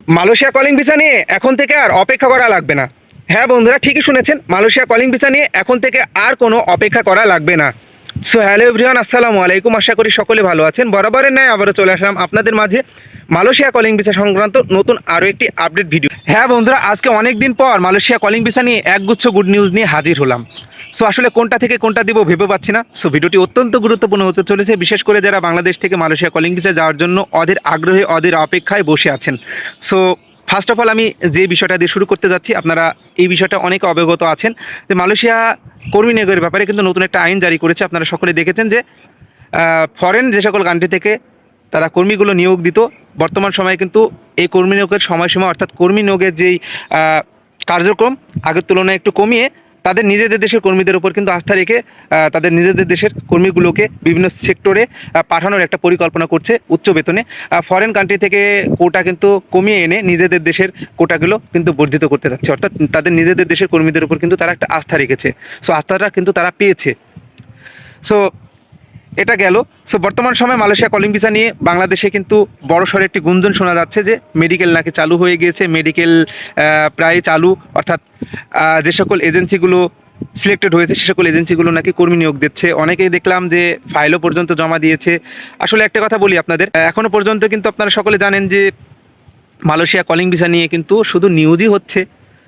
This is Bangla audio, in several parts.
মালয়েশিয়া কলিং ভিসা নিয়ে এখন থেকে আর অপেক্ষা করা লাগবে না। হ্যাঁ বন্ধুরা, ঠিকই শুনেছেন, মালয়েশিয়া কলিং ভিসা নিয়ে এখন থেকে আর কোনো অপেক্ষা করা লাগবে না। সো হ্যালো এভরিওয়ান, আসসালামু আলাইকুম। আশা করি সকলে ভালো আছেন। বরাবরের ন্যায় আবারও চলে আসলাম আপনাদের মাঝে মালয়েশিয়া কলিং ভিসা সংক্রান্ত নতুন আরও একটি আপডেট ভিডিও। হ্যাঁ বন্ধুরা, আজকে অনেক দিন পর মালয়েশিয়া কলিং ভিসা নিয়ে একগুচ্ছ গুড নিউজ নিয়ে হাজির হলাম। সো আসলে কোনটা থেকে কোনটা দিব ভেবে পাচ্ছি না। সো ভিডিওটি অত্যন্ত গুরুত্বপূর্ণ হতে চলেছে, বিশেষ করে যারা বাংলাদেশ থেকে মালয়েশিয়া কলিং ভিসা যাওয়ার জন্য অধীর আগ্রহে অধীর অপেক্ষায় বসে আছেন। সো ফার্স্ট অফ অল আমি যে বিষয়টা দিয়ে শুরু করতে যাচ্ছি, আপনারা এই বিষয়টা অনেকে অবগত আছেন যে মালয়েশিয়া কর্মী নিয়োগের ব্যাপারে কিন্তু নতুন একটা আইন জারি করেছে। আপনারা সকলে দেখেছেন যে ফরেন যে সকল কান্ট্রি থেকে তারা কর্মীগুলো নিয়োগ দিত, বর্তমান সময়ে কিন্তু এই কর্মী নিয়োগের সময়সীমা অর্থাৎ কর্মী নিয়োগের যেই কার্যক্রম আগের তুলনায় একটু কমিয়ে তাদের নিজেদের দেশের কর্মীদের উপর কিন্তু আস্থা রেখে তাদের নিজেদের দেশের কর্মীগুলোকে বিভিন্ন সেক্টরে পাঠানোর একটা পরিকল্পনা করছে উচ্চ বেতনে। ফরেন কান্ট্রি থেকে কোটা কিন্তু কমিয়ে এনে নিজেদের দেশের কোটাগুলো কিন্তু বর্ধিত করতে যাচ্ছে, অর্থাৎ তাদের নিজেদের দেশের কর্মীদের উপর কিন্তু তারা একটা আস্থা রেখেছে। সো আস্থাটা কিন্তু তারা পেয়েছে। সো এটা গেল। সো বর্তমান সময়ে মালয়েশিয়া কলিং ভিসা নিয়ে বাংলাদেশে কিন্তু বড়সড় একটি গুঞ্জন শোনা যাচ্ছে যে মেডিকেল নাকি চালু হয়ে গিয়েছে, মেডিকেল প্রায় চালু, অর্থাৎ যে সকল এজেন্সিগুলো সিলেক্টেড হয়েছে সে সকল এজেন্সিগুলো নাকি কর্মী নিয়োগ দিচ্ছে। অনেকেই দেখলাম যে ফাইলও পর্যন্ত জমা দিয়েছে। আসলে একটা কথা বলি আপনাদের, এখনও পর্যন্ত কিন্তু আপনারা সকলে জানেন যে মালয়েশিয়া কলিং ভিসা নিয়ে কিন্তু শুধু নিউজই হচ্ছে,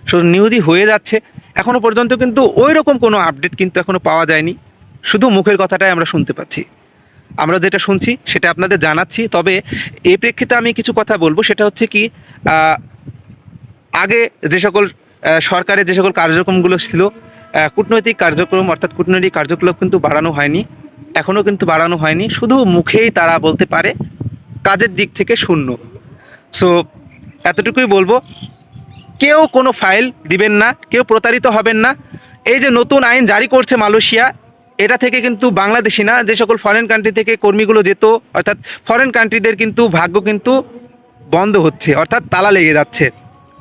শুধু নিউজই হয়ে যাচ্ছে। এখনও পর্যন্ত কিন্তু ওই রকম কোনো আপডেট কিন্তু এখনও পাওয়া যায়নি, শুধু মুখের কথাটাই আমরা শুনতে পাচ্ছি। আমরা যেটা শুনছি সেটা আপনাদের জানাচ্ছি। তবে এই প্রেক্ষিতে আমি কিছু কথা বলবো, সেটা হচ্ছে কি, আগে যে সকল সরকারের যে সকল কার্যক্রমগুলো ছিল, কূটনৈতিক কার্যক্রম অর্থাৎ কূটনৈতিক কার্যকলাপ কিন্তু বাড়ানো হয়নি, এখনও কিন্তু বাড়ানো হয়নি। শুধু মুখেই তারা বলতে পারে, কাজের দিক থেকে শূন্য। সো এতটুকুই বলবো, কেউ কোনো ফাইল দিবেন না, কেউ প্রতারিত হবেন না। এই যে নতুন আইন জারি করছে মালয়েশিয়া, এটা থেকে কিন্তু বাংলাদেশি না, যে সকল ফরেন কান্ট্রি থেকে কর্মীগুলো যেত, অর্থাৎ ফরেন কান্ট্রিদের কিন্তু ভাগ্য কিন্তু বন্ধ হচ্ছে, অর্থাৎ তালা লেগে যাচ্ছে।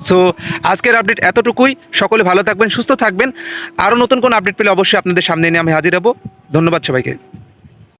সো আজকের আপডেট এতটুকুই। সকলে ভালো থাকবেন, সুস্থ থাকবেন। আরও নতুন কোন আপডেট পেলে অবশ্যই আপনাদের সামনে নিয়ে আমি হাজির হব। ধন্যবাদ সবাইকে।